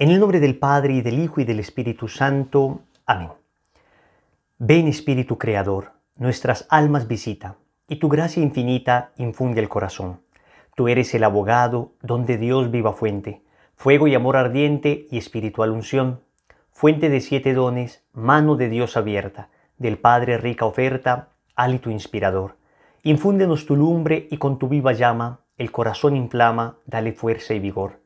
En el nombre del Padre, y del Hijo, y del Espíritu Santo. Amén. Ven, Espíritu Creador, nuestras almas visita, y tu gracia infinita infunde el corazón. Tú eres el abogado, donde Dios viva fuente, fuego y amor ardiente y espiritual unción, fuente de 7 dones, mano de Dios abierta, del Padre rica oferta, hálito inspirador. Infúndenos tu lumbre y con tu viva llama, el corazón inflama, dale fuerza y vigor.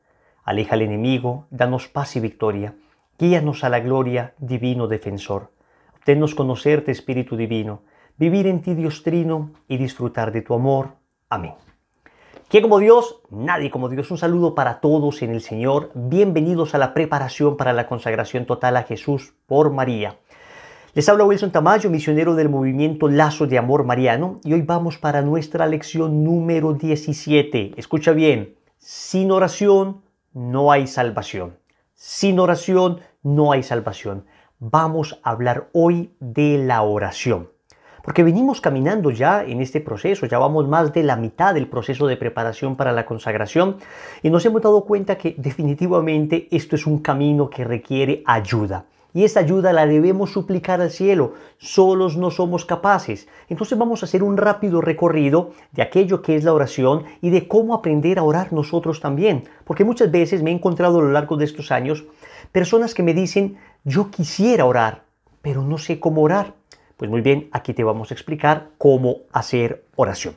Aleja al enemigo, danos paz y victoria, guíanos a la gloria, divino defensor. Obténnos conocerte, Espíritu Divino, vivir en ti, Dios Trino, y disfrutar de tu amor. Amén. ¿Quién como Dios? Nadie como Dios. Un saludo para todos en el Señor. Bienvenidos a la preparación para la consagración total a Jesús por María. Les habla Wilson Tamayo, misionero del movimiento Lazo de Amor Mariano, y hoy vamos para nuestra lección número 17. Escucha bien, sin oración no hay salvación. Sin oración no hay salvación. Vamos a hablar hoy de la oración. Porque venimos caminando ya en este proceso, ya vamos más de la mitad del proceso de preparación para la consagración y nos hemos dado cuenta que definitivamente esto es un camino que requiere ayuda. Y esta ayuda la debemos suplicar al cielo, solos no somos capaces. Entonces vamos a hacer un rápido recorrido de aquello que es la oración y de cómo aprender a orar nosotros también. Porque muchas veces me he encontrado a lo largo de estos años personas que me dicen, yo quisiera orar, pero no sé cómo orar. Pues muy bien, aquí te vamos a explicar cómo hacer oración.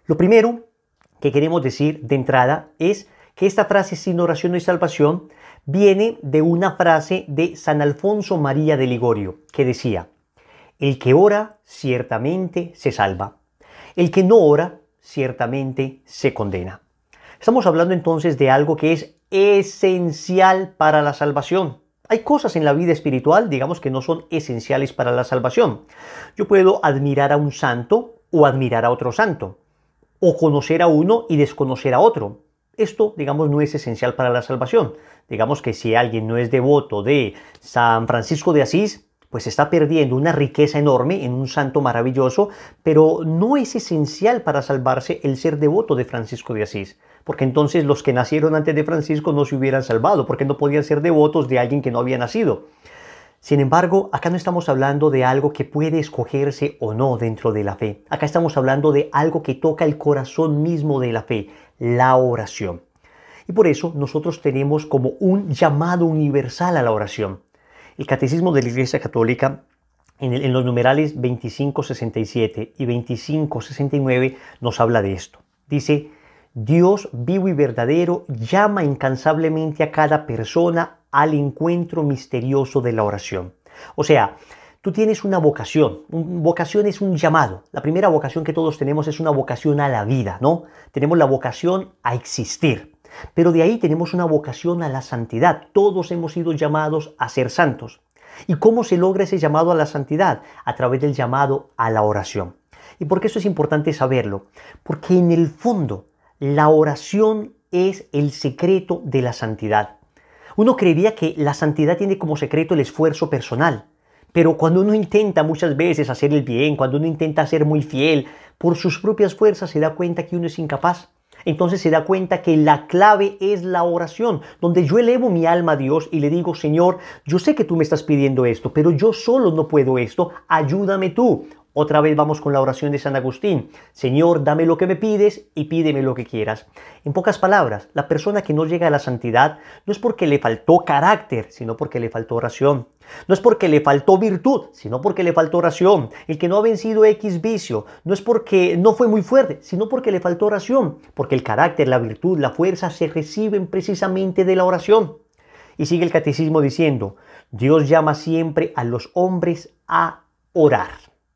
Lo primero que queremos decir de entrada es que esta frase sin oración no hay salvación viene de una frase de San Alfonso María de Ligorio que decía: el que ora ciertamente se salva, el que no ora ciertamente se condena. Estamos hablando entonces de algo que es esencial para la salvación. Hay cosas en la vida espiritual, digamos, que no son esenciales para la salvación. Yo puedo admirar a un santo o admirar a otro santo, o conocer a uno y desconocer a otro. Esto, digamos, no es esencial para la salvación. Digamos que si alguien no es devoto de San Francisco de Asís, pues está perdiendo una riqueza enorme en un santo maravilloso, pero no es esencial para salvarse el ser devoto de Francisco de Asís, porque entonces los que nacieron antes de Francisco no se hubieran salvado, porque no podían ser devotos de alguien que no había nacido. Sin embargo, acá no estamos hablando de algo que puede escogerse o no dentro de la fe. Acá estamos hablando de algo que toca el corazón mismo de la fe, la oración. Y por eso nosotros tenemos como un llamado universal a la oración. El Catecismo de la Iglesia Católica, en los numerales 2567 y 2569, nos habla de esto. Dice: Dios vivo y verdadero llama incansablemente a cada persona al encuentro misterioso de la oración. O sea, tú tienes una vocación. Vocación es un llamado. La primera vocación que todos tenemos es una vocación a la vida, ¿no? Tenemos la vocación a existir. Pero de ahí tenemos una vocación a la santidad. Todos hemos sido llamados a ser santos. ¿Y cómo se logra ese llamado a la santidad? A través del llamado a la oración. ¿Y por qué eso es importante saberlo? Porque en el fondo la oración es el secreto de la santidad. Uno creería que la santidad tiene como secreto el esfuerzo personal. Pero cuando uno intenta muchas veces hacer el bien, cuando uno intenta ser muy fiel, por sus propias fuerzas se da cuenta que uno es incapaz. Entonces se da cuenta que la clave es la oración, donde yo elevo mi alma a Dios y le digo: Señor, yo sé que tú me estás pidiendo esto, pero yo solo no puedo esto, ayúdame tú. Otra vez vamos con la oración de San Agustín: Señor, dame lo que me pides y pídeme lo que quieras. En pocas palabras, la persona que no llega a la santidad no es porque le faltó carácter, sino porque le faltó oración. No es porque le faltó virtud, sino porque le faltó oración. El que no ha vencido X vicio no es porque no fue muy fuerte, sino porque le faltó oración. Porque el carácter, la virtud, la fuerza se reciben precisamente de la oración. Y sigue el catecismo diciendo: Dios llama siempre a los hombres a orar.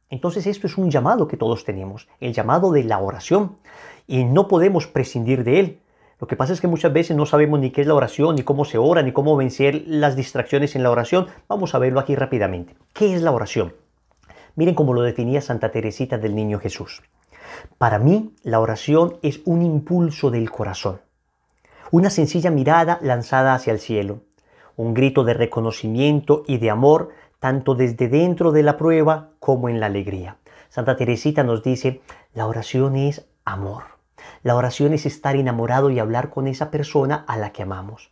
Entonces esto es un llamado que todos tenemos, el llamado de la oración, y no podemos prescindir de él. Lo que pasa es que muchas veces no sabemos ni qué es la oración, ni cómo se ora, ni cómo vencer las distracciones en la oración. Vamos a verlo aquí rápidamente. ¿Qué es la oración? Miren cómo lo definía Santa Teresita del Niño Jesús. Para mí, la oración es un impulso del corazón, una sencilla mirada lanzada hacia el cielo, un grito de reconocimiento y de amor, tanto desde dentro de la prueba como en la alegría. Santa Teresita nos dice: la oración es amor. La oración es estar enamorado y hablar con esa persona a la que amamos.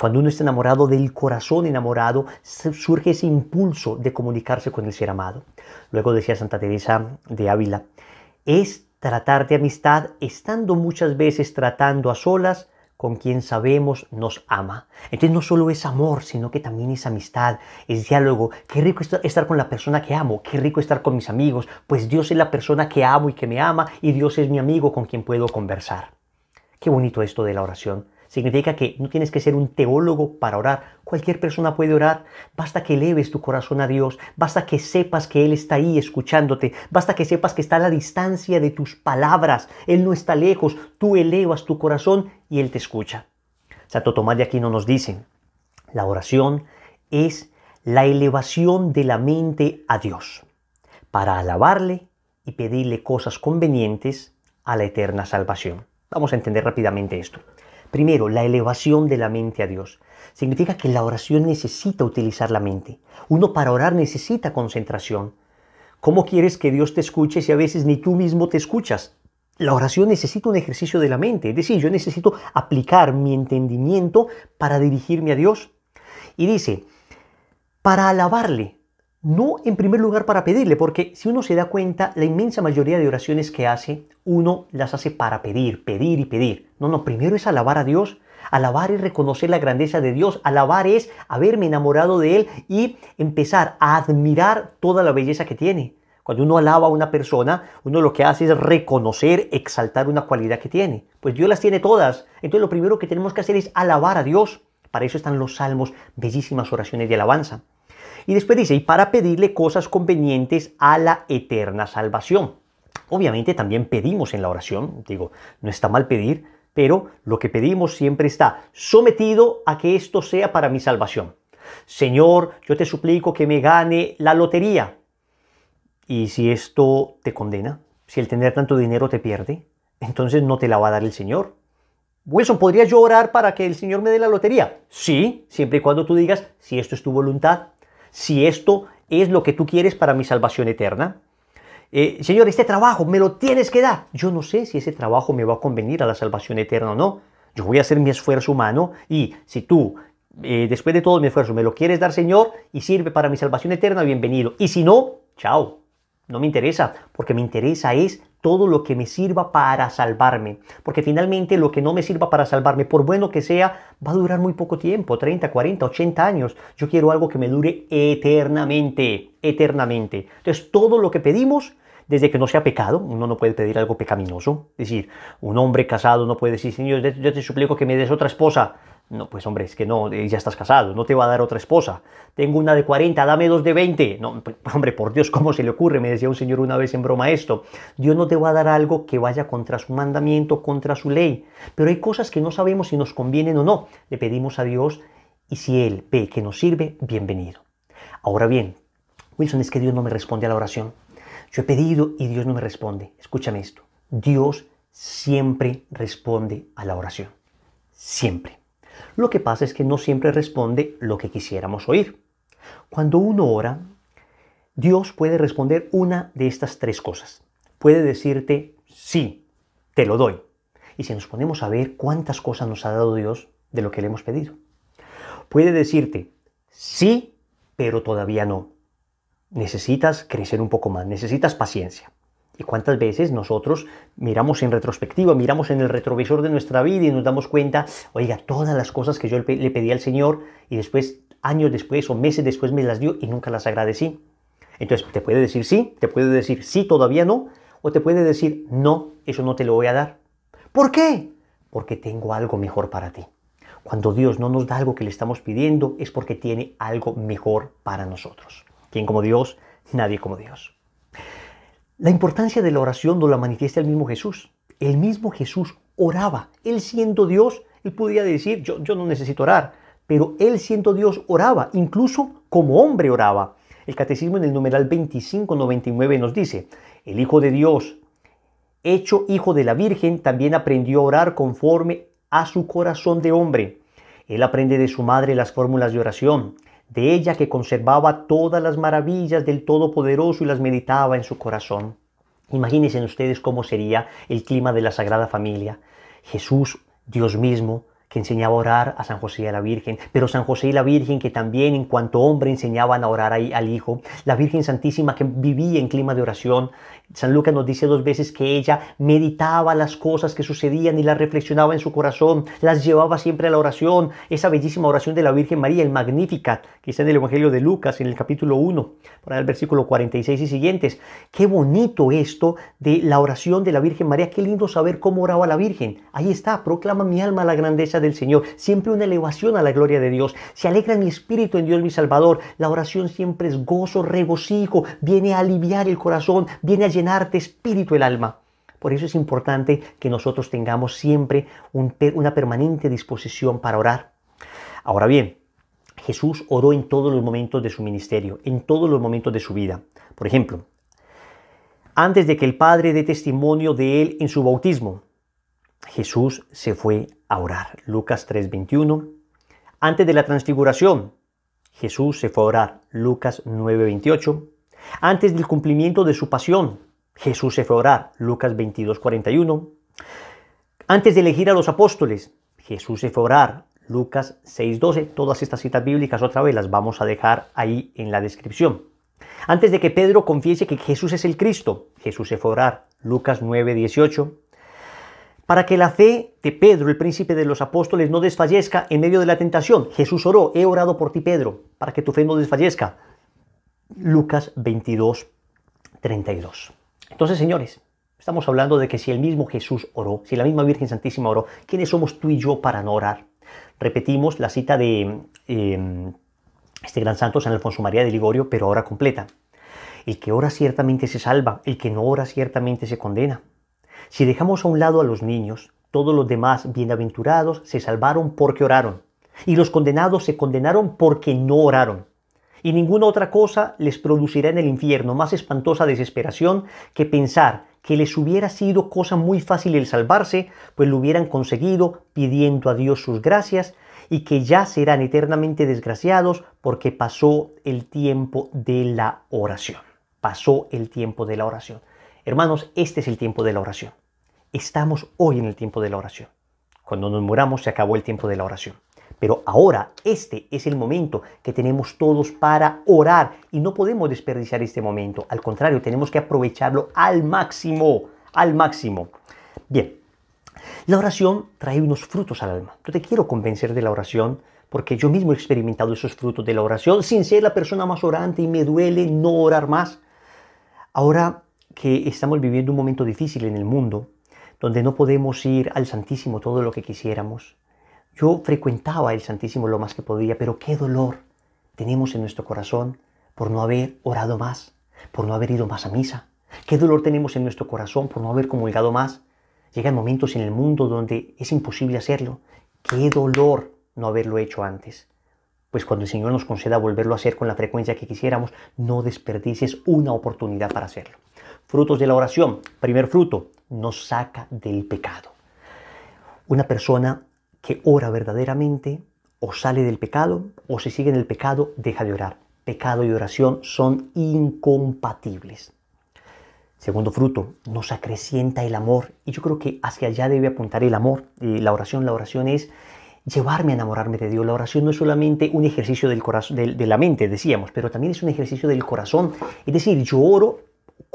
Cuando uno está enamorado del corazón enamorado, surge ese impulso de comunicarse con el ser amado. Luego decía Santa Teresa de Ávila, es tratar de amistad estando muchas veces tratando a solas con quien sabemos nos ama. Entonces no solo es amor, sino que también es amistad, es diálogo. Qué rico estar con la persona que amo, qué rico estar con mis amigos, pues Dios es la persona que amo y que me ama y Dios es mi amigo con quien puedo conversar. Qué bonito esto de la oración. Significa que no tienes que ser un teólogo para orar. Cualquier persona puede orar. Basta que eleves tu corazón a Dios. Basta que sepas que Él está ahí escuchándote. Basta que sepas que está a la distancia de tus palabras. Él no está lejos. Tú elevas tu corazón y Él te escucha. Santo Tomás de Aquino nos dice, la oración es la elevación de la mente a Dios para alabarle y pedirle cosas convenientes a la eterna salvación. Vamos a entender rápidamente esto. Primero, la elevación de la mente a Dios. Significa que la oración necesita utilizar la mente. Uno para orar necesita concentración. ¿Cómo quieres que Dios te escuche si a veces ni tú mismo te escuchas? La oración necesita un ejercicio de la mente. Es decir, yo necesito aplicar mi entendimiento para dirigirme a Dios. Y dice, para alabarle. No en primer lugar para pedirle, porque si uno se da cuenta, la inmensa mayoría de oraciones que hace, uno las hace para pedir, pedir y pedir. No, primero es alabar a Dios. Alabar es reconocer la grandeza de Dios. Alabar es haberme enamorado de Él y empezar a admirar toda la belleza que tiene. Cuando uno alaba a una persona, uno lo que hace es reconocer, exaltar una cualidad que tiene. Pues Dios las tiene todas. Entonces lo primero que tenemos que hacer es alabar a Dios. Para eso están los salmos, bellísimas oraciones de alabanza. Y después dice, y para pedirle cosas convenientes a la eterna salvación. Obviamente también pedimos en la oración, digo, no está mal pedir, pero lo que pedimos siempre está sometido a que esto sea para mi salvación. Señor, yo te suplico que me gane la lotería. Y si esto te condena, si el tener tanto dinero te pierde, entonces no te la va a dar el Señor. Wilson, ¿podría yo orar para que el Señor me dé la lotería? Sí, siempre y cuando tú digas, si esto es tu voluntad. Si esto es lo que tú quieres para mi salvación eterna. Señor, este trabajo me lo tienes que dar. Yo no sé si ese trabajo me va a convenir a la salvación eterna o no. Yo voy a hacer mi esfuerzo humano y si tú, después de todo mi esfuerzo, me lo quieres dar, Señor, y sirve para mi salvación eterna, bienvenido. Y si no, chao. No me interesa, porque me interesa es todo lo que me sirva para salvarme. Porque finalmente lo que no me sirva para salvarme, por bueno que sea, va a durar muy poco tiempo, 30, 40, 80 años. Yo quiero algo que me dure eternamente, eternamente. Entonces todo lo que pedimos, desde que no sea pecado, uno no puede pedir algo pecaminoso. Es decir, un hombre casado no puede decir, Señor, yo te suplico que me des otra esposa. No, pues hombre, es que no, ya estás casado, no te va a dar otra esposa. Tengo una de 40, dame dos de 20. No, hombre, por Dios, ¿cómo se le ocurre? Me decía un señor una vez en broma esto. Dios no te va a dar algo que vaya contra su mandamiento, contra su ley. Pero hay cosas que no sabemos si nos convienen o no. Le pedimos a Dios y si Él ve que nos sirve, bienvenido. Ahora bien, Wilson, es que Dios no me responde a la oración. Yo he pedido y Dios no me responde. Escúchame esto. Dios siempre responde a la oración. Siempre. Lo que pasa es que no siempre responde lo que quisiéramos oír. Cuando uno ora, Dios puede responder una de estas tres cosas. Puede decirte, sí, te lo doy. Y si nos ponemos a ver cuántas cosas nos ha dado Dios de lo que le hemos pedido. Puede decirte, sí, pero todavía no. Necesitas crecer un poco más, necesitas paciencia. ¿Y cuántas veces nosotros miramos en retrospectiva, miramos en el retrovisor de nuestra vida y nos damos cuenta, oiga, todas las cosas que yo le pedí al Señor y después, años después o meses después me las dio y nunca las agradecí? Entonces, te puede decir sí, te puede decir sí, todavía no, o te puede decir no, eso no te lo voy a dar. ¿Por qué? Porque tengo algo mejor para ti. Cuando Dios no nos da algo que le estamos pidiendo es porque tiene algo mejor para nosotros. ¿Quién como Dios? Nadie como Dios. La importancia de la oración nos la manifiesta el mismo Jesús. El mismo Jesús oraba. Él siendo Dios, Él podía decir, yo no necesito orar. Pero Él siendo Dios oraba. Incluso como hombre oraba. El Catecismo en el numeral 2599 nos dice, el Hijo de Dios, hecho Hijo de la Virgen, también aprendió a orar conforme a su corazón de hombre. Él aprende de su madre las fórmulas de oración. De ella que conservaba todas las maravillas del Todopoderoso y las meditaba en su corazón. Imagínense ustedes cómo sería el clima de la Sagrada Familia. Jesús, Dios mismo, que enseñaba a orar a San José y a la Virgen, pero San José y la Virgen que también en cuanto hombre enseñaban a orar ahí al Hijo, la Virgen Santísima que vivía en clima de oración. San Lucas nos dice 2 veces que ella meditaba las cosas que sucedían y las reflexionaba en su corazón, las llevaba siempre a la oración, esa bellísima oración de la Virgen María, el Magnificat, que está en el Evangelio de Lucas, en el capítulo 1, por ahí el versículo 46 y siguientes. Qué bonito esto de la oración de la Virgen María, qué lindo saber cómo oraba la Virgen. Ahí está, proclama mi alma la grandeza del Señor, siempre una elevación a la gloria de Dios. Se alegra mi espíritu en Dios mi Salvador. La oración siempre es gozo, regocijo, viene a aliviar el corazón, viene a llenar de espíritu el alma. Por eso es importante que nosotros tengamos siempre una permanente disposición para orar. Ahora bien, Jesús oró en todos los momentos de su ministerio, en todos los momentos de su vida. Por ejemplo, antes de que el Padre dé testimonio de él en su bautismo, Jesús se fue a orar. Lucas 3:21. Antes de la transfiguración, Jesús se fue a orar. Lucas 9:28. Antes del cumplimiento de su pasión, Jesús se fue a orar. Lucas 22:41. Antes de elegir a los apóstoles, Jesús se fue a orar. Lucas 6:12. Todas estas citas bíblicas otra vez las vamos a dejar ahí en la descripción. Antes de que Pedro confiese que Jesús es el Cristo, Jesús se fue a orar. Lucas 9:18. Para que la fe de Pedro, el príncipe de los apóstoles, no desfallezca en medio de la tentación. Jesús oró, he orado por ti, Pedro, para que tu fe no desfallezca. Lucas 22:32. Entonces, señores, estamos hablando de que si el mismo Jesús oró, si la misma Virgen Santísima oró, ¿quiénes somos tú y yo para no orar? Repetimos la cita de este gran santo, San Alfonso María de Ligorio, pero ahora completa. El que ora ciertamente se salva, el que no ora ciertamente se condena. Si dejamos a un lado a los niños, todos los demás bienaventurados se salvaron porque oraron, y los condenados se condenaron porque no oraron. Y ninguna otra cosa les producirá en el infierno más espantosa desesperación que pensar que les hubiera sido cosa muy fácil el salvarse, pues lo hubieran conseguido pidiendo a Dios sus gracias, y que ya serán eternamente desgraciados porque pasó el tiempo de la oración. Pasó el tiempo de la oración. Hermanos, este es el tiempo de la oración. Estamos hoy en el tiempo de la oración. Cuando nos muramos se acabó el tiempo de la oración. Pero ahora este es el momento que tenemos todos para orar y no podemos desperdiciar este momento. Al contrario, tenemos que aprovecharlo al máximo, al máximo. Bien, la oración trae unos frutos al alma. Yo te quiero convencer de la oración porque yo mismo he experimentado esos frutos de la oración sin ser la persona más orante y me duele no orar más. Ahora que estamos viviendo un momento difícil en el mundo, donde no podemos ir al Santísimo todo lo que quisiéramos, yo frecuentaba el Santísimo lo más que podía, pero qué dolor tenemos en nuestro corazón por no haber orado más, por no haber ido más a misa. Qué dolor tenemos en nuestro corazón por no haber comulgado más. Llegan momentos en el mundo donde es imposible hacerlo. Qué dolor no haberlo hecho antes. Pues cuando el Señor nos conceda volverlo a hacer con la frecuencia que quisiéramos, no desperdicies una oportunidad para hacerlo. Frutos de la oración. Primer fruto, nos saca del pecado. Una persona que ora verdaderamente o sale del pecado o si sigue en el pecado deja de orar. Pecado y oración son incompatibles. Segundo fruto, nos acrecienta el amor. Y yo creo que hacia allá debe apuntar el amor. La oración es llevarme a enamorarme de Dios. La oración no es solamente un ejercicio del corazón, de la mente, decíamos, pero también es un ejercicio del corazón. Es decir, yo oro,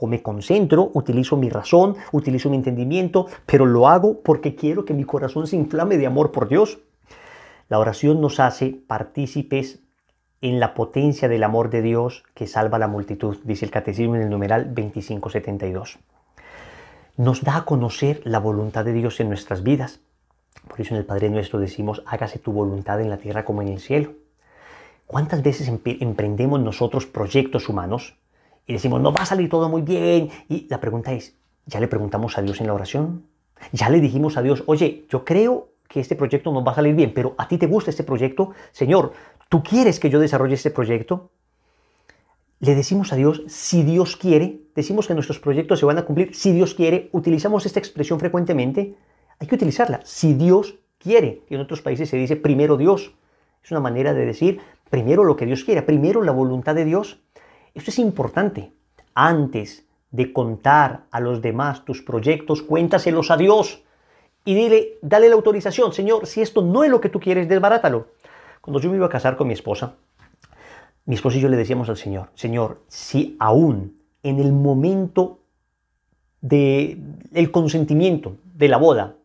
me concentro, utilizo mi razón, utilizo mi entendimiento, pero lo hago porque quiero que mi corazón se inflame de amor por Dios. La oración nos hace partícipes en la potencia del amor de Dios que salva a la multitud, dice el Catecismo en el numeral 2572. Nos da a conocer la voluntad de Dios en nuestras vidas. Por eso en el Padre Nuestro decimos, hágase tu voluntad en la tierra como en el cielo. ¿Cuántas veces emprendemos nosotros proyectos humanos y decimos, no va a salir todo muy bien? Y la pregunta es, ¿ya le preguntamos a Dios en la oración? ¿Ya le dijimos a Dios, oye, yo creo que este proyecto nos va a salir bien, pero a ti te gusta este proyecto? Señor, ¿tú quieres que yo desarrolle este proyecto? Le decimos a Dios, si Dios quiere, decimos que nuestros proyectos se van a cumplir, si Dios quiere, utilizamos esta expresión frecuentemente. Hay que utilizarla, si Dios quiere. Y en otros países se dice primero Dios. Es una manera de decir primero lo que Dios quiere, primero la voluntad de Dios. Esto es importante. Antes de contar a los demás tus proyectos, cuéntaselos a Dios. y dale la autorización. Señor, si esto no es lo que tú quieres, desbarátalo. Cuando yo me iba a casar con mi esposa y yo le decíamos al Señor, Señor, si aún en el momento del consentimiento de la boda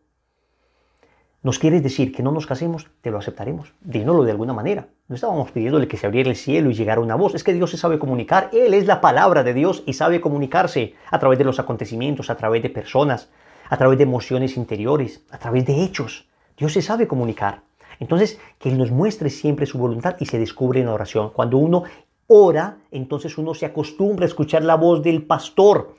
nos quieres decir que no nos casemos, te lo aceptaremos. Dínoslo de alguna manera. No estábamos pidiéndole que se abriera el cielo y llegara una voz. Es que Dios se sabe comunicar. Él es la palabra de Dios y sabe comunicarse a través de los acontecimientos, a través de personas, a través de emociones interiores, a través de hechos. Dios se sabe comunicar. Entonces, que Él nos muestre siempre su voluntad y se descubre en la oración. Cuando uno ora, entonces uno se acostumbra a escuchar la voz del pastor.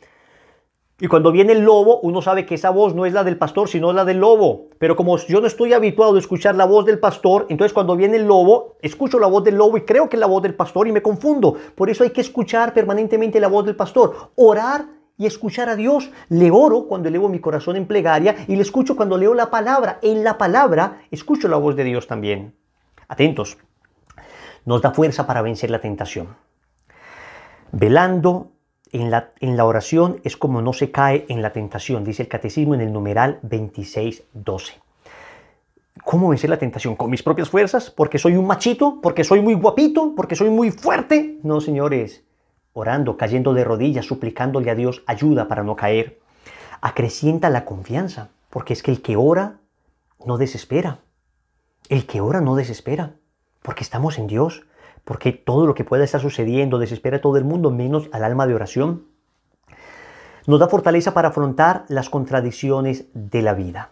Y cuando viene el lobo, uno sabe que esa voz no es la del pastor, sino la del lobo. Pero como yo no estoy habituado a escuchar la voz del pastor, entonces cuando viene el lobo, escucho la voz del lobo y creo que es la voz del pastor y me confundo. Por eso hay que escuchar permanentemente la voz del pastor. Orar y escuchar a Dios. Le oro cuando elevo mi corazón en plegaria y le escucho cuando leo la palabra. En la palabra escucho la voz de Dios también. Atentos. Nos da fuerza para vencer la tentación. Velando en la oración es como no se cae en la tentación, dice el catecismo en el numeral 26:12. ¿Cómo vencer la tentación? ¿Con mis propias fuerzas? ¿Porque soy un machito? ¿Porque soy muy guapito? ¿Porque soy muy fuerte? No, señores. Orando, cayendo de rodillas, suplicándole a Dios ayuda para no caer. Acrecienta la confianza, porque es que el que ora no desespera. El que ora no desespera, porque estamos en Dios. Porque todo lo que pueda estar sucediendo desespera a todo el mundo, menos al alma de oración. Nos da fortaleza para afrontar las contradicciones de la vida.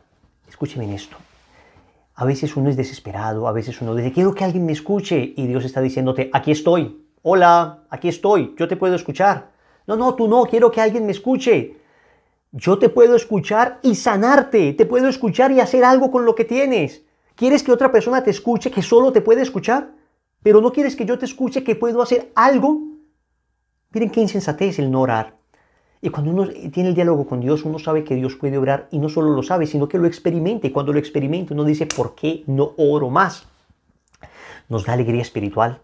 Escúcheme en esto. A veces uno es desesperado, a veces uno dice, quiero que alguien me escuche. Y Dios está diciéndote, aquí estoy. Hola, aquí estoy, yo te puedo escuchar. No, tú no, quiero que alguien me escuche. Yo te puedo escuchar y sanarte. Te puedo escuchar y hacer algo con lo que tienes. ¿Quieres que otra persona te escuche que solo te puede escuchar? Pero no quieres que yo te escuche, que puedo hacer algo. Miren qué insensatez el no orar. Y cuando uno tiene el diálogo con Dios, uno sabe que Dios puede orar y no solo lo sabe, sino que lo experimenta. Y cuando lo experimenta, uno dice, ¿por qué no oro más? Nos da alegría espiritual.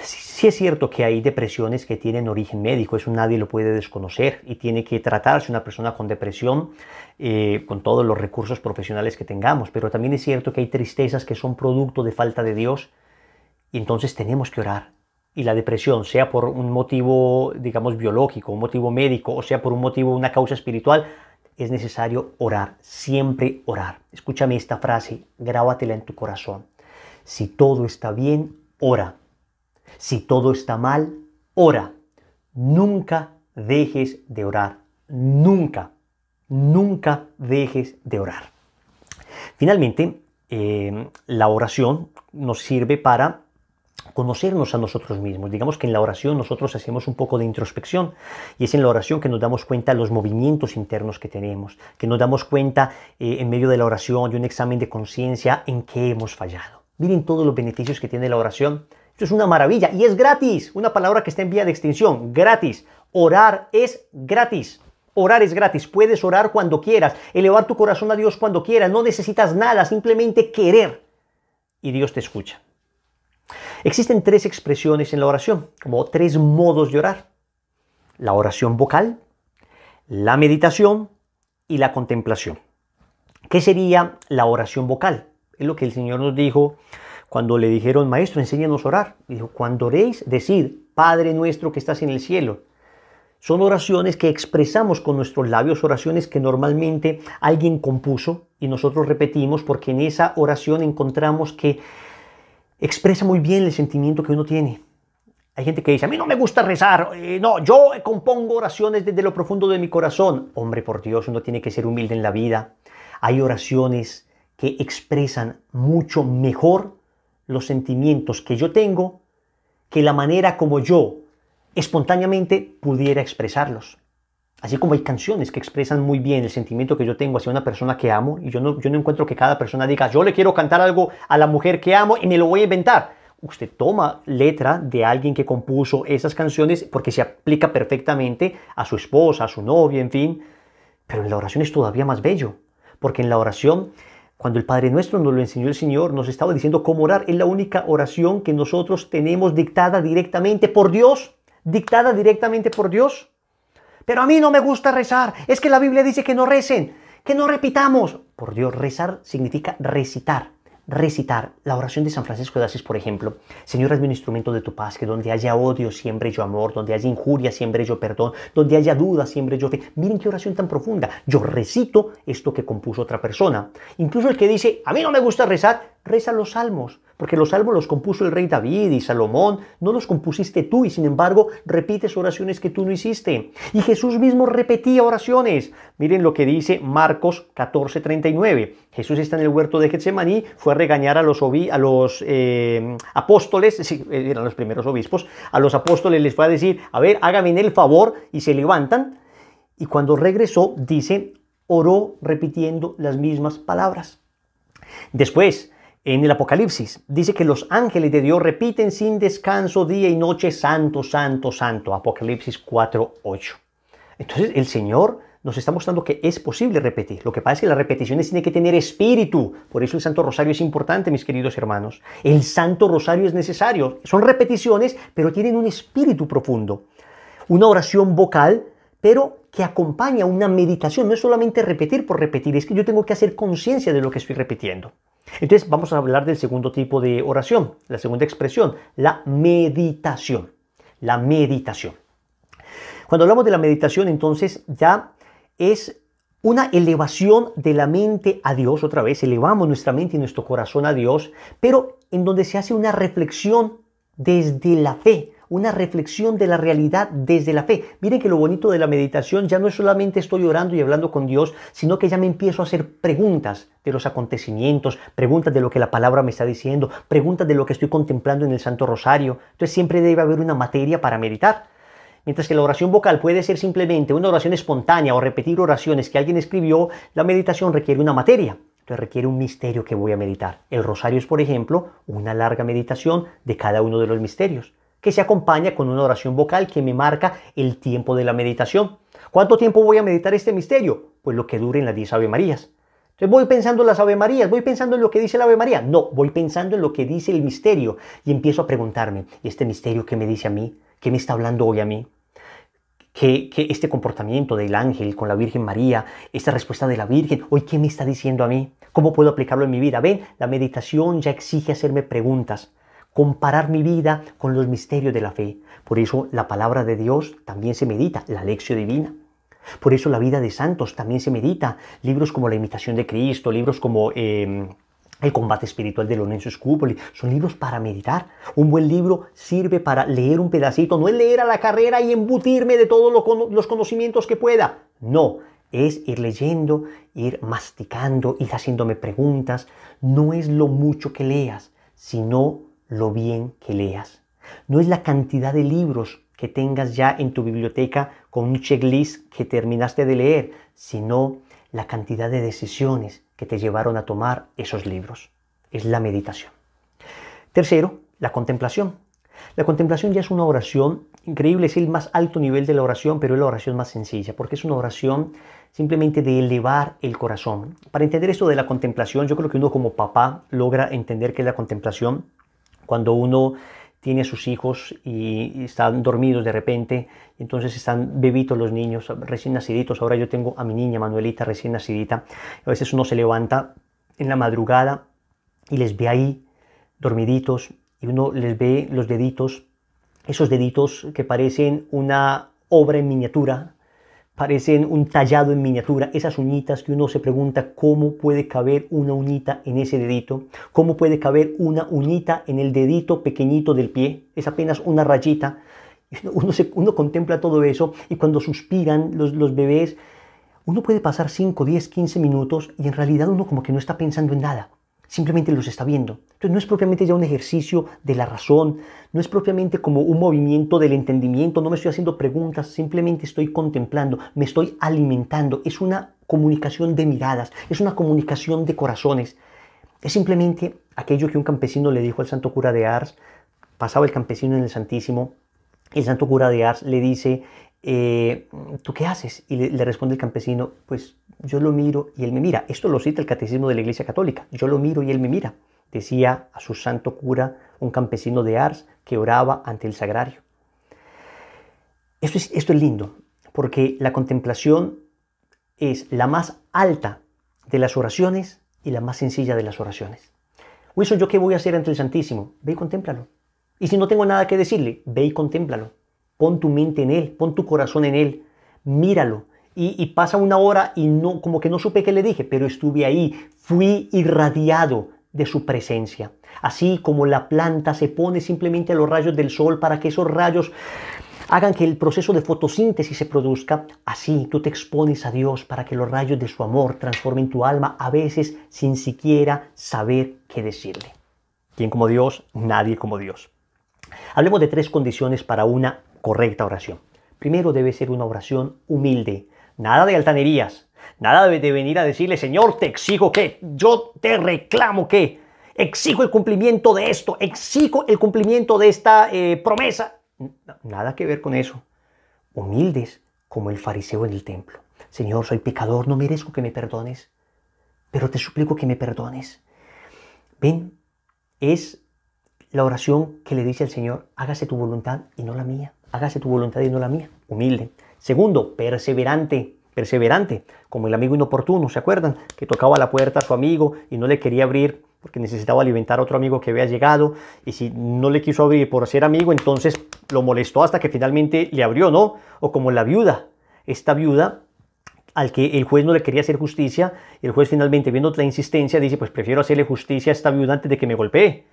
Sí es cierto que hay depresiones que tienen origen médico, eso nadie lo puede desconocer y tiene que tratarse una persona con depresión con todos los recursos profesionales que tengamos. Pero también es cierto que hay tristezas que son producto de falta de Dios. Y entonces tenemos que orar. Y la depresión, sea por un motivo, digamos, biológico, un motivo médico, o sea por un motivo, una causa espiritual, es necesario orar, siempre orar. Escúchame esta frase, grábatela en tu corazón. Si todo está bien, ora. Si todo está mal, ora. Nunca dejes de orar. Nunca, nunca dejes de orar. Finalmente, la oración nos sirve para conocernos a nosotros mismos. Digamos que en la oración nosotros hacemos un poco de introspección y es en la oración que nos damos cuenta de los movimientos internos que tenemos, que nos damos cuenta en medio de la oración de un examen de conciencia en qué hemos fallado. Miren todos los beneficios que tiene la oración. Esto es una maravilla y es gratis. Una palabra que está en vía de extinción, gratis. Orar es gratis. Orar es gratis. Puedes orar cuando quieras, elevar tu corazón a Dios cuando quieras. No necesitas nada, simplemente querer y Dios te escucha. Existen tres expresiones en la oración, como tres modos de orar. La oración vocal, la meditación y la contemplación. ¿Qué sería la oración vocal? Es lo que el Señor nos dijo cuando le dijeron, Maestro, enséñanos a orar. Dijo, cuando oréis, decid, Padre nuestro que estás en el cielo. Son oraciones que expresamos con nuestros labios, oraciones que normalmente alguien compuso y nosotros repetimos porque en esa oración encontramos que expresa muy bien el sentimiento que uno tiene. Hay gente que dice, a mí no me gusta rezar, no, yo compongo oraciones desde lo profundo de mi corazón. Hombre, por Dios, uno tiene que ser humilde en la vida. Hay oraciones que expresan mucho mejor los sentimientos que yo tengo que la manera como yo espontáneamente pudiera expresarlos. Así como hay canciones que expresan muy bien el sentimiento que yo tengo hacia una persona que amo, y yo no encuentro que cada persona diga, yo le quiero cantar algo a la mujer que amo y me lo voy a inventar. Usted toma letra de alguien que compuso esas canciones porque se aplica perfectamente a su esposa, a su novia, en fin. Pero en la oración es todavía más bello, porque en la oración, cuando el Padre Nuestro nos lo enseñó el Señor, nos estaba diciendo cómo orar. Es la única oración que nosotros tenemos dictada directamente por Dios. Dictada directamente por Dios. Pero a mí no me gusta rezar. Es que la Biblia dice que no recen. que no repitamos. Por Dios, rezar significa recitar. Recitar la oración de San Francisco de Asís, por ejemplo. Señor, hazme un instrumento de tu paz, que donde haya odio siembre yo amor, donde haya injuria siembre yo perdón, donde haya duda siembre yo fe. Miren qué oración tan profunda. Yo recito esto que compuso otra persona. Incluso el que dice, a mí no me gusta rezar, reza los salmos. Porque los salmos los compuso el rey David y Salomón, no los compusiste tú y sin embargo repites oraciones que tú no hiciste. Y Jesús mismo repetía oraciones. Miren lo que dice Marcos 14:39. Jesús está en el huerto de Getsemaní, fue a regañar a los apóstoles, sí, eran los primeros obispos, a los apóstoles les fue a decir, a ver, háganme el favor, y se levantan. Y cuando regresó, dice, oró repitiendo las mismas palabras. Después, en el Apocalipsis, dice que los ángeles de Dios repiten sin descanso día y noche, santo, santo, santo. Apocalipsis 4:8. Entonces el Señor nos está mostrando que es posible repetir. Lo que pasa es que las repeticiones tienen que tener espíritu. Por eso el Santo Rosario es importante, mis queridos hermanos. El Santo Rosario es necesario. Son repeticiones, pero tienen un espíritu profundo. Una oración vocal, pero que acompaña una meditación. No es solamente repetir por repetir, es que yo tengo que hacer conciencia de lo que estoy repitiendo. Entonces vamos a hablar del segundo tipo de oración, la segunda expresión, la meditación. La meditación. Cuando hablamos de la meditación, entonces ya es una elevación de la mente a Dios, otra vez, elevamos nuestra mente y nuestro corazón a Dios, pero en donde se hace una reflexión desde la fe, una reflexión de la realidad desde la fe. Miren que lo bonito de la meditación ya no es solamente estoy orando y hablando con Dios, sino que ya me empiezo a hacer preguntas de los acontecimientos, preguntas de lo que la palabra me está diciendo, preguntas de lo que estoy contemplando en el Santo Rosario. Entonces siempre debe haber una materia para meditar. Mientras que la oración vocal puede ser simplemente una oración espontánea o repetir oraciones que alguien escribió, la meditación requiere una materia. Entonces requiere un misterio que voy a meditar. El rosario es, por ejemplo, una larga meditación de cada uno de los misterios, que se acompaña con una oración vocal que me marca el tiempo de la meditación. ¿Cuánto tiempo voy a meditar este misterio? Pues lo que dure en las 10 Ave Marías. Entonces voy pensando en las Ave Marías, voy pensando en lo que dice la Ave María. No, voy pensando en lo que dice el misterio y empiezo a preguntarme, ¿y este misterio qué me dice a mí? ¿Qué me está hablando hoy a mí? Que este comportamiento del ángel con la Virgen María, esta respuesta de la Virgen, hoy ¿qué me está diciendo a mí? ¿Cómo puedo aplicarlo en mi vida? Ven, la meditación ya exige hacerme preguntas, comparar mi vida con los misterios de la fe. Por eso la palabra de Dios también se medita, la Lectio Divina. Por eso la vida de santos también se medita. Libros como La Imitación de Cristo, libros como El combate espiritual de Lorenzo Scupoli, son libros para meditar. Un buen libro sirve para leer un pedacito, no es leer a la carrera y embutirme de todos los conocimientos que pueda. No, es ir leyendo, ir masticando, ir haciéndome preguntas. No es lo mucho que leas, sino lo bien que leas. No es la cantidad de libros que tengas ya en tu biblioteca con un checklist que terminaste de leer, sino la cantidad de decisiones que te llevaron a tomar esos libros. Es la meditación. Tercero, la contemplación. La contemplación ya es una oración increíble, es el más alto nivel de la oración, pero es la oración más sencilla, porque es una oración simplemente de elevar el corazón. Para entender esto de la contemplación, yo creo que uno como papá logra entender qué es la contemplación cuando uno tiene a sus hijos y están dormidos de repente, entonces están bebitos los niños, recién naciditos. Ahora yo tengo a mi niña Manuelita recién nacidita. A veces uno se levanta en la madrugada y les ve ahí dormiditos y uno les ve los deditos, esos deditos que parecen una obra en miniatura, parecen un tallado en miniatura, esas uñitas que uno se pregunta cómo puede caber una uñita en ese dedito, cómo puede caber una uñita en el dedito pequeñito del pie, es apenas una rayita. Uno contempla todo eso y cuando suspiran los bebés, uno puede pasar 5, 10, 15 minutos y en realidad uno como que no está pensando en nada. Simplemente los está viendo. Entonces no es propiamente ya un ejercicio de la razón, no es propiamente como un movimiento del entendimiento, no me estoy haciendo preguntas, simplemente estoy contemplando, me estoy alimentando. Es una comunicación de miradas, es una comunicación de corazones. Es simplemente aquello que un campesino le dijo al santo cura de Ars. Pasaba el campesino en el Santísimo, el santo cura de Ars le dice, ¿tú qué haces? Y le responde el campesino, pues yo lo miro y él me mira. Esto lo cita el Catecismo de la Iglesia Católica. Yo lo miro y él me mira. Decía a su santo cura un campesino de Ars que oraba ante el sagrario. Esto es lindo, porque la contemplación es la más alta de las oraciones y la más sencilla de las oraciones. Wilson, ¿yo qué voy a hacer ante el Santísimo? Ve y contémplalo. Y si no tengo nada que decirle, ve y contémplalo. Pon tu mente en Él, pon tu corazón en Él, míralo. Y pasa una hora y no, como que no supe qué le dije, pero estuve ahí, fui irradiado de su presencia. Así como la planta se pone simplemente a los rayos del sol para que esos rayos hagan que el proceso de fotosíntesis se produzca, así tú te expones a Dios para que los rayos de su amor transformen tu alma, a veces sin siquiera saber qué decirle. ¿Quién como Dios? Nadie como Dios. Hablemos de 3 condiciones para una correcta oración. Primero, debe ser una oración humilde. Nada de altanerías. Nada de venir a decirle, Señor, te exijo que, yo te reclamo que, exijo el cumplimiento de esto, exijo el cumplimiento de esta promesa. Nada que ver con eso. Humildes como el fariseo en el templo. Señor, soy pecador, no merezco que me perdones, pero te suplico que me perdones. Ven, es la oración que le dice al Señor, hágase tu voluntad y no la mía. Hágase tu voluntad y no la mía. Humilde. Segundo, perseverante. Perseverante, como el amigo inoportuno, ¿se acuerdan? Que tocaba la puerta a su amigo y no le quería abrir porque necesitaba alimentar a otro amigo que había llegado, y si no le quiso abrir por ser amigo, entonces lo molestó hasta que finalmente le abrió, ¿no? O como la viuda, esta viuda al que el juez no le quería hacer justicia, y el juez finalmente, viendo la insistencia, dice, pues prefiero hacerle justicia a esta viuda antes de que me golpee.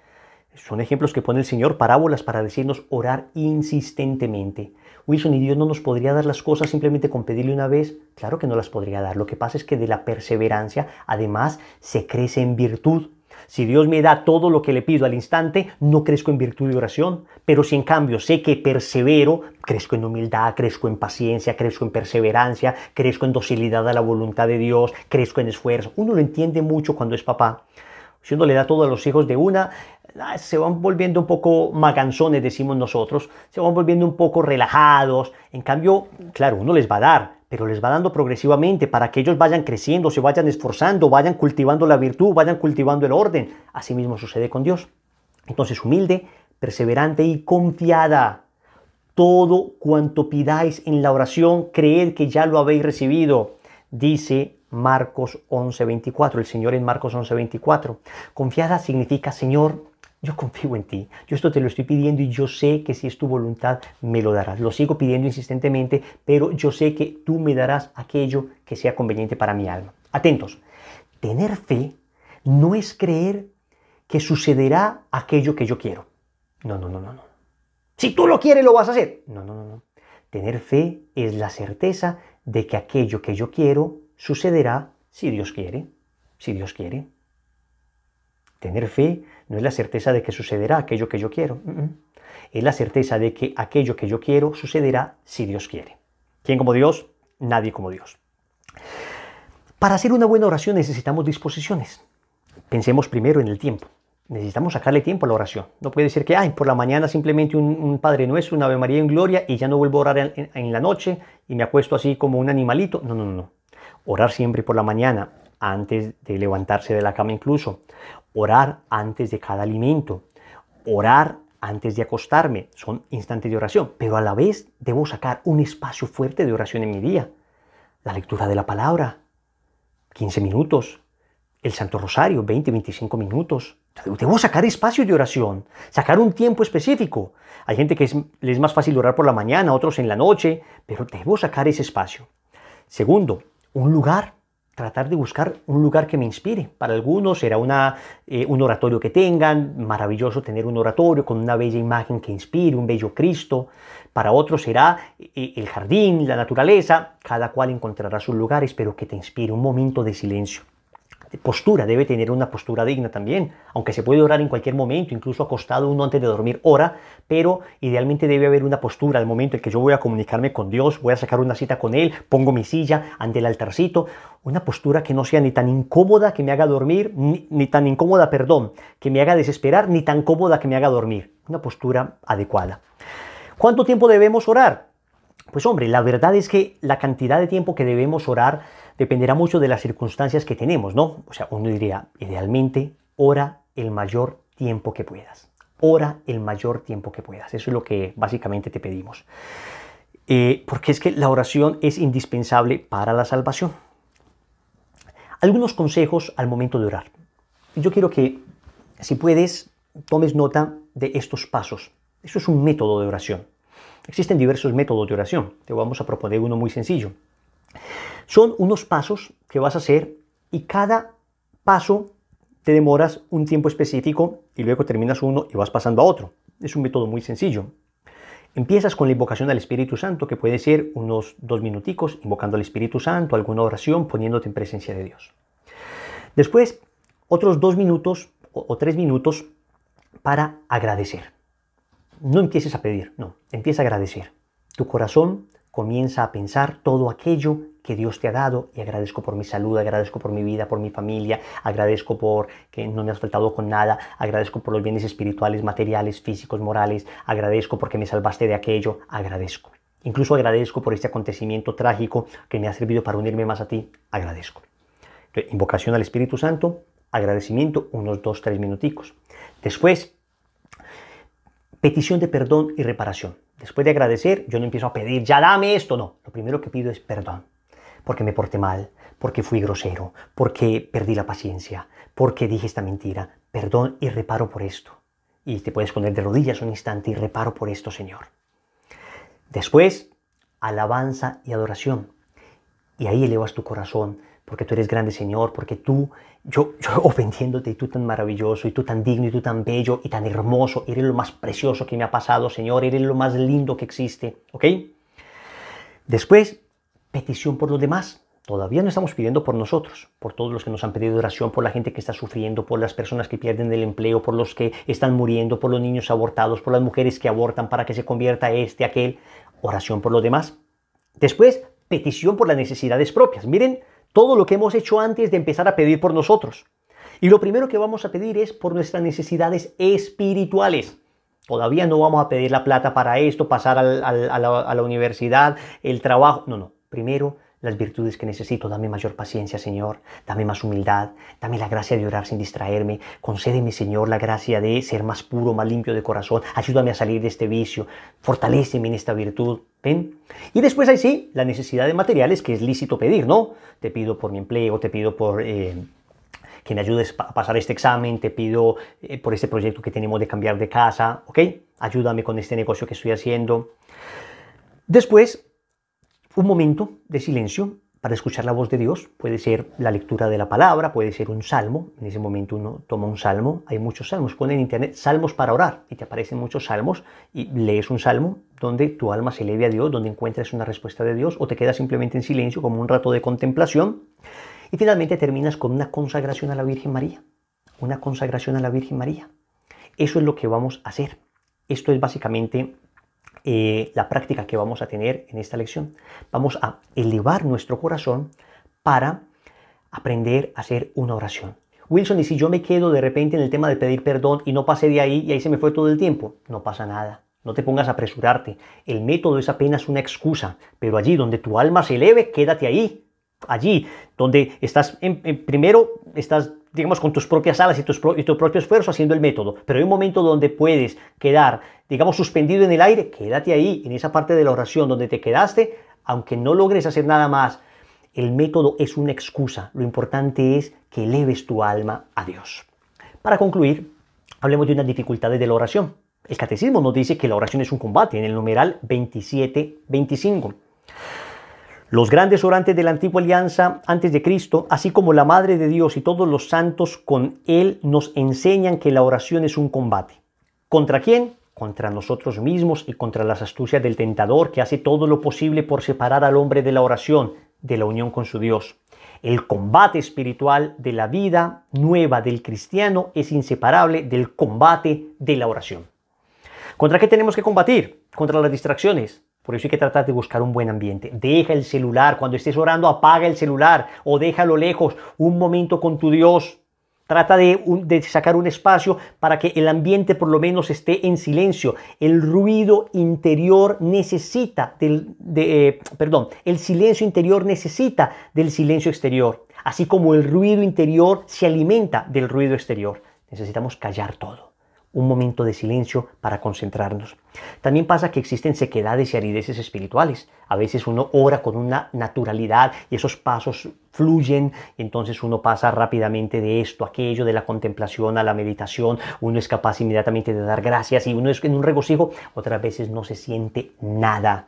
Son ejemplos que pone el Señor, parábolas para decirnos orar insistentemente. Wilson, ¿y Dios no nos podría dar las cosas simplemente con pedirle una vez? Claro que no las podría dar. Lo que pasa es que de la perseverancia, además, se crece en virtud. Si Dios me da todo lo que le pido al instante, no crezco en virtud de oración. Pero si en cambio sé que persevero, crezco en humildad, crezco en paciencia, crezco en perseverancia, crezco en docilidad a la voluntad de Dios, crezco en esfuerzo. Uno lo entiende mucho cuando es papá. Si uno le da todo a los hijos de una, se van volviendo un poco maganzones, decimos nosotros, se van volviendo un poco relajados. En cambio, claro, uno les va a dar, pero les va dando progresivamente para que ellos vayan creciendo, se vayan esforzando, vayan cultivando la virtud, vayan cultivando el orden. Así mismo sucede con Dios. Entonces, humilde, perseverante y confiada. Todo cuanto pidáis en la oración, creed que ya lo habéis recibido, dice Marcos 11:24, el Señor en Marcos 11:24. Confiada significa, Señor, yo confío en ti, yo esto te lo estoy pidiendo y yo sé que si es tu voluntad me lo darás. Lo sigo pidiendo insistentemente, pero yo sé que tú me darás aquello que sea conveniente para mi alma. Atentos, tener fe no es creer que sucederá aquello que yo quiero. No. Si tú lo quieres, lo vas a hacer. No. Tener fe es la certeza de que aquello que yo quiero sucederá si Dios quiere. Si Dios quiere. Tener fe no es la certeza de que sucederá aquello que yo quiero. Es la certeza de que aquello que yo quiero sucederá si Dios quiere. ¿Quién como Dios? Nadie como Dios. Para hacer una buena oración necesitamos disposiciones. Pensemos primero en el tiempo. Necesitamos sacarle tiempo a la oración. No puede ser que por la mañana simplemente un Padre Nuestro, una Ave María en Gloria y ya no vuelvo a orar en la noche y me acuesto así como un animalito. No. Orar siempre por la mañana, antes de levantarse de la cama incluso. Orar antes de cada alimento. Orar antes de acostarme. Son instantes de oración. Pero a la vez debo sacar un espacio fuerte de oración en mi día. La lectura de la palabra. 15 minutos. El Santo Rosario, 20-25 minutos. Debo sacar espacios de oración, sacar un tiempo específico. Hay gente que les es más fácil orar por la mañana, otros en la noche, pero debo sacar ese espacio. Segundo, un lugar. Tratar de buscar un lugar que me inspire. Para algunos será un oratorio que tengan, maravilloso tener un oratorio con una bella imagen que inspire, un bello Cristo. Para otros será el jardín, la naturaleza. Cada cual encontrará sus lugares, pero que te inspire un momento de silencio. Postura, debe tener una postura digna también, aunque se puede orar en cualquier momento, incluso acostado uno antes de dormir ora, pero idealmente debe haber una postura al momento en que yo voy a comunicarme con Dios, voy a sacar una cita con Él, pongo mi silla ante el altarcito, una postura que no sea ni tan incómoda que me haga dormir, ni tan incómoda, que me haga desesperar, ni tan cómoda que me haga dormir, una postura adecuada. ¿Cuánto tiempo debemos orar? Pues hombre, la verdad es que la cantidad de tiempo que debemos orar dependerá mucho de las circunstancias que tenemos, ¿no? O sea, uno diría, idealmente, ora el mayor tiempo que puedas. Ora el mayor tiempo que puedas. Eso es lo que básicamente te pedimos. Porque es que la oración es indispensable para la salvación. Algunos consejos al momento de orar. Yo quiero que, si puedes, tomes nota de estos pasos. Eso es un método de oración. Existen diversos métodos de oración. Te vamos a proponer uno muy sencillo. Son unos pasos que vas a hacer y cada paso te demoras un tiempo específico y luego terminas uno y vas pasando a otro. Es un método muy sencillo. Empiezas con la invocación al Espíritu Santo, que puede ser unos 2 minuticos, invocando al Espíritu Santo, alguna oración, poniéndote en presencia de Dios. Después, otros 2 minutos o 3 minutos para agradecer. No empieces a pedir, no, empieza a agradecer. Tu corazón comienza a pensar todo aquello que Dios te ha dado y agradezco por mi salud, agradezco por mi vida, por mi familia, agradezco por que no me has faltado con nada, agradezco por los bienes espirituales, materiales, físicos, morales, agradezco porque me salvaste de aquello, agradezco. Incluso agradezco por este acontecimiento trágico que me ha servido para unirme más a ti, agradezco. Entonces, invocación al Espíritu Santo, agradecimiento, unos 2-3 minuticos. Después, petición de perdón y reparación. Después de agradecer, yo no empiezo a pedir, ya dame esto, no. Lo primero que pido es perdón. Porque me porté mal, porque fui grosero, porque perdí la paciencia, porque dije esta mentira. Perdón y reparo por esto. Y te puedes poner de rodillas un instante y reparo por esto, Señor. Después, alabanza y adoración. Y ahí elevas tu corazón, porque tú eres grande, Señor, porque yo ofendiéndote, y tú tan maravilloso, y tú tan digno, y tú tan bello, y tan hermoso, eres lo más precioso que me ha pasado, Señor, eres lo más lindo que existe, ¿ok? Después, petición por los demás. Todavía no estamos pidiendo por nosotros, por todos los que nos han pedido oración, por la gente que está sufriendo, por las personas que pierden el empleo, por los que están muriendo, por los niños abortados, por las mujeres que abortan para que se convierta aquel. Oración por los demás. Después, petición por las necesidades propias. Miren todo lo que hemos hecho antes de empezar a pedir por nosotros. Y lo primero que vamos a pedir es por nuestras necesidades espirituales. Todavía no vamos a pedir la plata para esto, pasar a la universidad, el trabajo. No. Primero, las virtudes que necesito. Dame mayor paciencia, Señor. Dame más humildad. Dame la gracia de orar sin distraerme. Concédeme, Señor, la gracia de ser más puro, más limpio de corazón. Ayúdame a salir de este vicio. Fortaléceme en esta virtud. ¿Ven? Y después ahí sí, las necesidades materiales que es lícito pedir, ¿no? Te pido por mi empleo, te pido por que me ayudes a pasar este examen, te pido por este proyecto que tenemos de cambiar de casa, ¿ok? Ayúdame con este negocio que estoy haciendo. Después, un momento de silencio para escuchar la voz de Dios. Puede ser la lectura de la palabra, puede ser un salmo. En ese momento uno toma un salmo. Hay muchos salmos. Pon en internet salmos para orar y te aparecen muchos salmos y lees un salmo donde tu alma se eleve a Dios, donde encuentres una respuesta de Dios o te quedas simplemente en silencio como un rato de contemplación. Y finalmente terminas con una consagración a la Virgen María. Una consagración a la Virgen María. Eso es lo que vamos a hacer. Esto es básicamente la práctica que vamos a tener en esta lección. Vamos a elevar nuestro corazón para aprender a hacer una oración. Wilson, ¿y si yo me quedo de repente en el tema de pedir perdón y no pasé de ahí y ahí se me fue todo el tiempo? No pasa nada. No te pongas a apresurarte. El método es apenas una excusa, pero allí donde tu alma se eleve, quédate ahí. Allí donde estás, primero estás, digamos, con tus propias alas y tu propio esfuerzo haciendo el método, pero hay un momento donde puedes quedar, digamos, suspendido en el aire, quédate ahí, en esa parte de la oración donde te quedaste, aunque no logres hacer nada más. El método es una excusa, lo importante es que eleves tu alma a Dios. Para concluir, hablemos de unas dificultades de la oración. El catecismo nos dice que la oración es un combate, en el numeral 27-25. Los grandes orantes de la antigua alianza antes de Cristo, así como la Madre de Dios y todos los santos con Él, nos enseñan que la oración es un combate. ¿Contra quién? Contra nosotros mismos y contra las astucias del tentador que hace todo lo posible por separar al hombre de la oración, de la unión con su Dios. El combate espiritual de la vida nueva del cristiano es inseparable del combate de la oración. ¿Contra qué tenemos que combatir? Contra las distracciones. Por eso hay que tratar de buscar un buen ambiente. Deja el celular. Cuando estés orando, apaga el celular o déjalo lejos. Un momento con tu Dios. Trata de sacar un espacio para que el ambiente por lo menos esté en silencio. El ruido interior necesita el silencio interior necesita del silencio exterior. Así como el ruido interior se alimenta del ruido exterior. Necesitamos callar todo. un momento de silencio para concentrarnos. También pasa que existen sequedades y arideces espirituales. A veces uno ora con una naturalidad y esos pasos fluyen, y entonces uno pasa rápidamente de esto a aquello, de la contemplación a la meditación. Uno es capaz inmediatamente de dar gracias y uno es en un regocijo. Otras veces no se siente nada.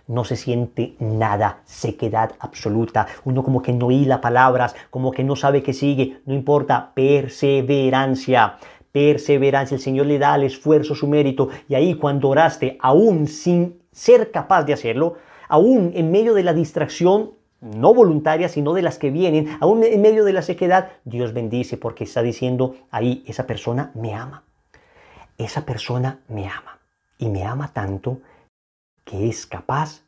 No se siente nada, sequedad absoluta. Uno como que no hila palabras, como que no sabe qué sigue. No importa, perseverancia. Perseverancia, el Señor le da al esfuerzo su mérito, y ahí cuando oraste, aún sin ser capaz de hacerlo, aún en medio de la distracción, no voluntaria, sino de las que vienen, aún en medio de la sequedad, Dios bendice, porque está diciendo ahí, esa persona me ama. Esa persona me ama, y me ama tanto que es capaz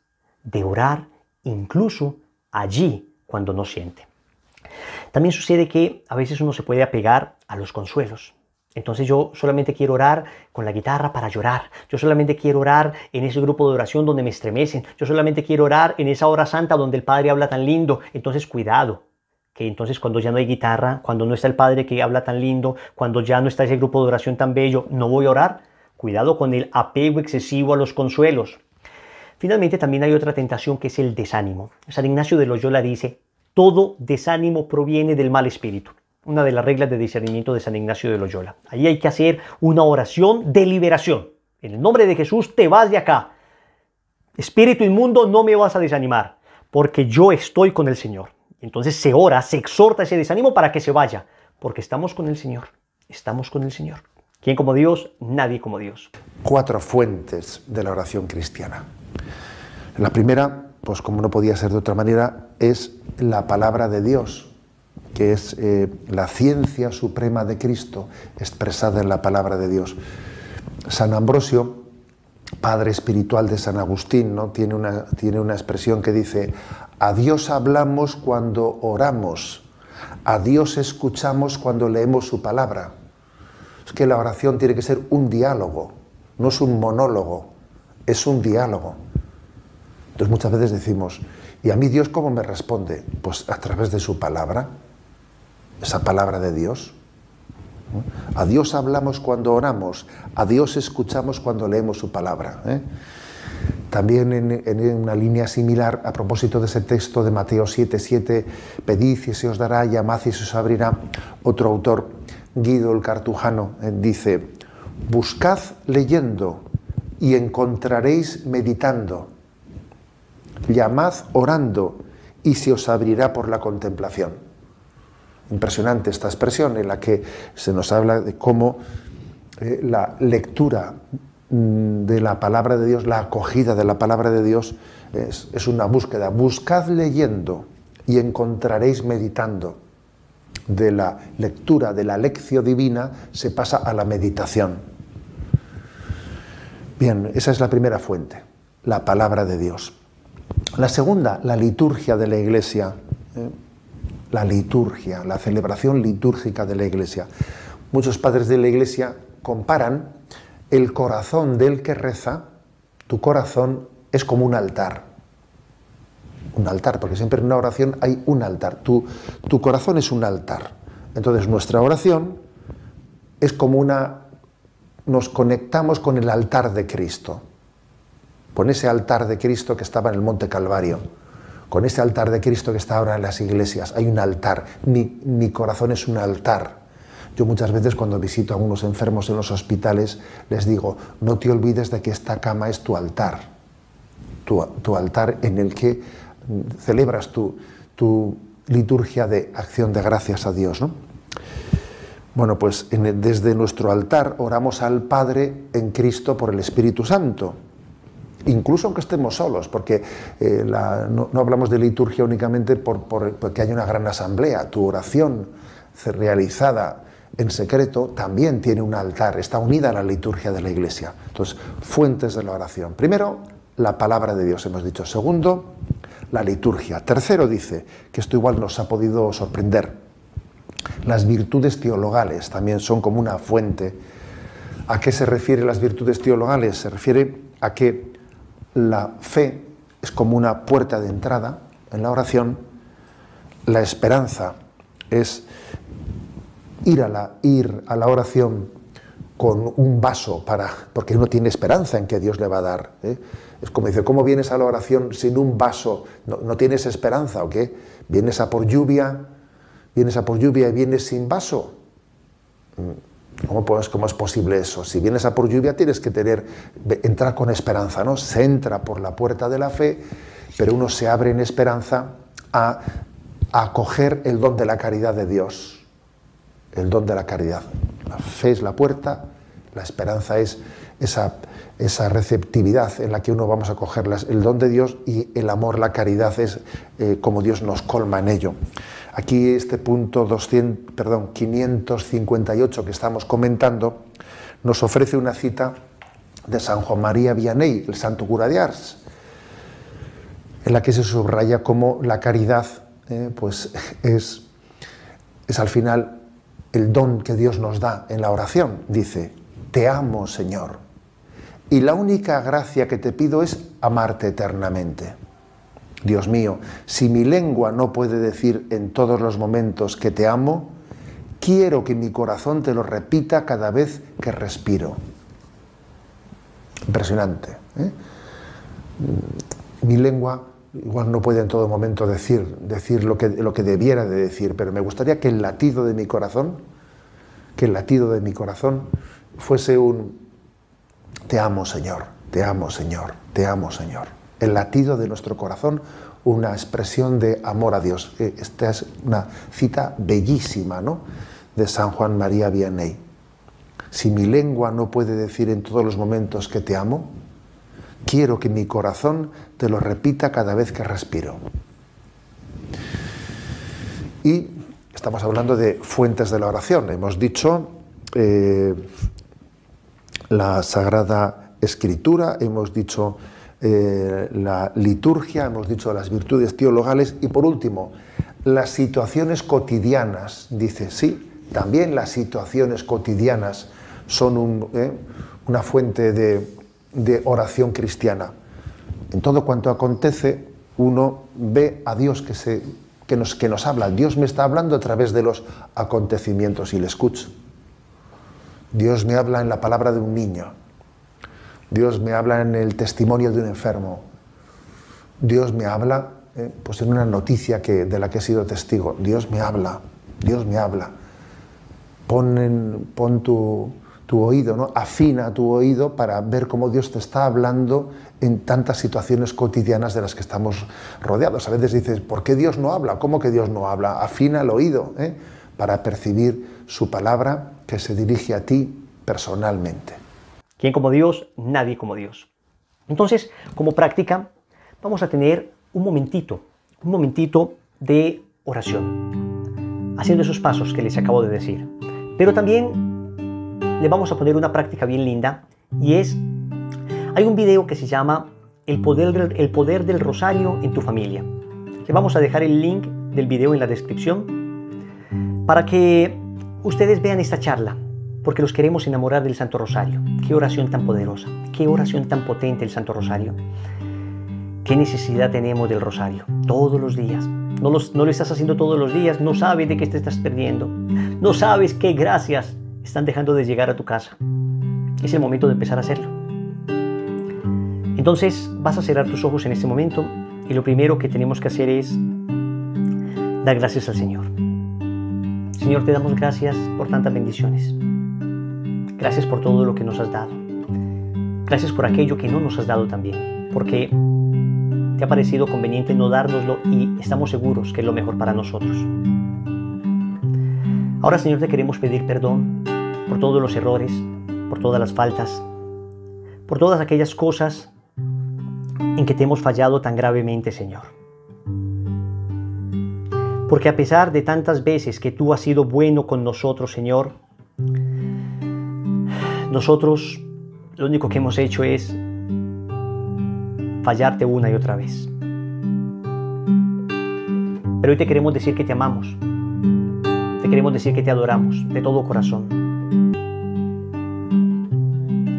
de orar incluso allí cuando no siente. También sucede que a veces uno se puede apegar a los consuelos. Entonces yo solamente quiero orar con la guitarra para llorar. Yo solamente quiero orar en ese grupo de oración donde me estremecen. Yo solamente quiero orar en esa hora santa donde el Padre habla tan lindo. Entonces cuidado, que entonces cuando ya no hay guitarra, cuando no está el Padre que habla tan lindo, cuando ya no está ese grupo de oración tan bello, no voy a orar. Cuidado con el apego excesivo a los consuelos. Finalmente también hay otra tentación, que es el desánimo. San Ignacio de Loyola dice: todo desánimo proviene del mal espíritu. Una de las reglas de discernimiento de San Ignacio de Loyola. Ahí hay que hacer una oración de liberación. En el nombre de Jesús, te vas de acá. Espíritu inmundo, no me vas a desanimar, porque yo estoy con el Señor. Entonces se ora, se exhorta ese desánimo para que se vaya, porque estamos con el Señor. Estamos con el Señor. ¿Quién como Dios? Nadie como Dios. 4 fuentes de la oración cristiana. La primera, pues como no podía ser de otra manera, es la palabra de Dios, que es la ciencia suprema de Cristo expresada en la palabra de Dios. San Ambrosio, padre espiritual de San Agustín, ¿no? tiene una expresión que dice: a Dios hablamos cuando oramos, a Dios escuchamos cuando leemos su palabra. Es que la oración tiene que ser un diálogo, no es un monólogo, es un diálogo. Entonces muchas veces decimos: ¿y a mí Dios cómo me responde? Pues a través de su palabra, esa palabra de Dios. A Dios hablamos cuando oramos, a Dios escuchamos cuando leemos su palabra. También en una línea similar, a propósito de ese texto de Mateo 7:7, pedid y se os dará, llamad y se os abrirá, otro autor, Guido el Cartujano, dice: buscad leyendo y encontraréis meditando. Llamad orando y se os abrirá por la contemplación. Impresionante esta expresión en la que se nos habla de cómo la lectura de la palabra de Dios, la acogida de la palabra de Dios es una búsqueda. Buscad leyendo y encontraréis meditando. De la lectura, de la lección divina, se pasa a la meditación. Bien, esa es la primera fuente, la palabra de Dios. La segunda, la liturgia de la Iglesia. La liturgia, la celebración litúrgica de la Iglesia. Muchos padres de la Iglesia comparan el corazón del que reza. Tu corazón es como un altar. Un altar, porque siempre en una oración hay un altar. Tu corazón es un altar. Entonces nuestra oración es como nos conectamos con el altar de Cristo. Con ese altar de Cristo que estaba en el Monte Calvario. Con ese altar de Cristo que está ahora en las iglesias. Hay un altar. Mi corazón es un altar. Yo muchas veces cuando visito a unos enfermos en los hospitales les digo: no te olvides de que esta cama es tu altar. Tu altar en el que celebras tu liturgia de acción de gracias a Dios, ¿no? Bueno, pues desde nuestro altar oramos al Padre en Cristo por el Espíritu Santo. Incluso aunque estemos solos, porque no hablamos de liturgia únicamente porque hay una gran asamblea. Tu oración realizada en secreto también tiene un altar, está unida a la liturgia de la Iglesia. Entonces, fuentes de la oración. Primero, la palabra de Dios, hemos dicho. Segundo, la liturgia. Tercero, dice, que esto igual nos ha podido sorprender, las virtudes teologales también son como una fuente. ¿A qué se refieren las virtudes teologales? Se refiere a que la fe es como una puerta de entrada en la oración, la esperanza es ir a la oración con un vaso, porque uno tiene esperanza en que Dios le va a dar. Es como dice, ¿cómo vienes a la oración sin un vaso? ¿No tienes esperanza o qué? ¿Vienes a por lluvia? ¿Vienes a por lluvia y vienes sin vaso? ¿Cómo es posible eso? Si vienes a por lluvia tienes que entrar con esperanza, ¿no? Se entra por la puerta de la fe, pero uno se abre en esperanza a acoger el don de la caridad de Dios. El don de la caridad. La fe es la puerta, la esperanza es esa receptividad en la que uno vamos a coger el don de Dios, y el amor, la caridad, es como Dios nos colma en ello. Aquí este punto 558 que estamos comentando nos ofrece una cita de San Juan María Vianney, el santo cura de Ars, en la que se subraya cómo la caridad pues es al final el don que Dios nos da en la oración. Dice, te amo, Señor, y la única gracia que te pido es amarte eternamente. Dios mío, si mi lengua no puede decir en todos los momentos que te amo, quiero que mi corazón te lo repita cada vez que respiro. Impresionante, ¿eh? Mi lengua igual no puede en todo momento decir lo que debiera de decir, pero me gustaría que el latido de mi corazón fuese un te amo, Señor, te amo, Señor, te amo, Señor. El latido de nuestro corazón, una expresión de amor a Dios. Esta es una cita bellísima, ¿no?, de San Juan María Vianney. Si mi lengua no puede decir en todos los momentos que te amo, quiero que mi corazón te lo repita cada vez que respiro. Y estamos hablando de fuentes de la oración. Hemos dicho la Sagrada Escritura, hemos dicho la liturgia, hemos dicho las virtudes teologales, y por último, las situaciones cotidianas. Dice, sí, también las situaciones cotidianas son una fuente de oración cristiana. En todo cuanto acontece, uno ve a Dios que nos habla. Dios me está hablando a través de los acontecimientos y le escucho. Dios me habla en la palabra de un niño. Dios me habla en el testimonio de un enfermo. Dios me habla pues en una noticia de la que he sido testigo. Dios me habla, Dios me habla. Pon tu oído, ¿no? Afina tu oído para ver cómo Dios te está hablando en tantas situaciones cotidianas de las que estamos rodeados. A veces dices, ¿por qué Dios no habla? ¿Cómo que Dios no habla? Afina el oído para percibir su palabra que se dirige a ti personalmente. ¿Quién como Dios? Nadie como Dios. Entonces, como práctica, vamos a tener un momentito de oración, haciendo esos pasos que les acabo de decir. Pero también le vamos a poner una práctica bien linda, y hay un video que se llama El poder del rosario en tu familia. Le vamos a dejar el link del video en la descripción para que ustedes vean esta charla, porque los queremos enamorar del Santo Rosario. Qué oración tan poderosa, qué oración tan potente el Santo Rosario. Qué necesidad tenemos del rosario todos los días. No lo estás haciendo todos los días, no sabes de qué te estás perdiendo, no sabes qué gracias están dejando de llegar a tu casa. Es el momento de empezar a hacerlo. Entonces vas a cerrar tus ojos en este momento, y lo primero que tenemos que hacer es dar gracias al Señor. Señor, te damos gracias por tantas bendiciones. Gracias por todo lo que nos has dado. Gracias por aquello que no nos has dado también, porque te ha parecido conveniente no dárnoslo, y estamos seguros que es lo mejor para nosotros. Ahora, Señor, te queremos pedir perdón por todos los errores, por todas las faltas, por todas aquellas cosas en que te hemos fallado tan gravemente, Señor. Porque a pesar de tantas veces que tú has sido bueno con nosotros, Señor, nosotros lo único que hemos hecho es fallarte una y otra vez. Pero hoy te queremos decir que te amamos. Te queremos decir que te adoramos de todo corazón.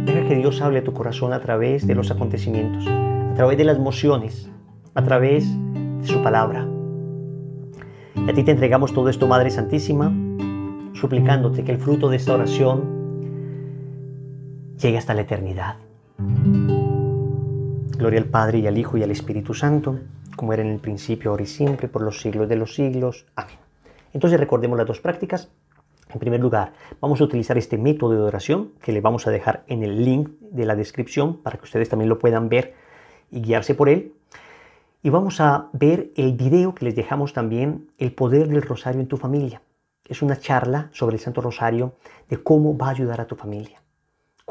Deja que Dios hable a tu corazón a través de los acontecimientos, a través de las emociones, a través de su palabra. Y a ti te entregamos todo esto, Madre Santísima, suplicándote que el fruto de esta oración llegue hasta la eternidad. Gloria al Padre, y al Hijo, y al Espíritu Santo, como era en el principio, ahora y siempre, por los siglos de los siglos. Amén. Entonces recordemos las dos prácticas. En primer lugar, vamos a utilizar este método de oración que le vamos a dejar en el link de la descripción para que ustedes también lo puedan ver y guiarse por él. Y vamos a ver el video que les dejamos también, El poder del rosario en tu familia. Es una charla sobre el Santo Rosario, de cómo va a ayudar a tu familia.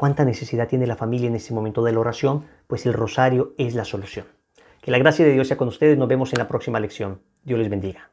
¿Cuánta necesidad tiene la familia en ese momento de la oración? Pues el rosario es la solución. Que la gracia de Dios sea con ustedes. Nos vemos en la próxima lección. Dios les bendiga.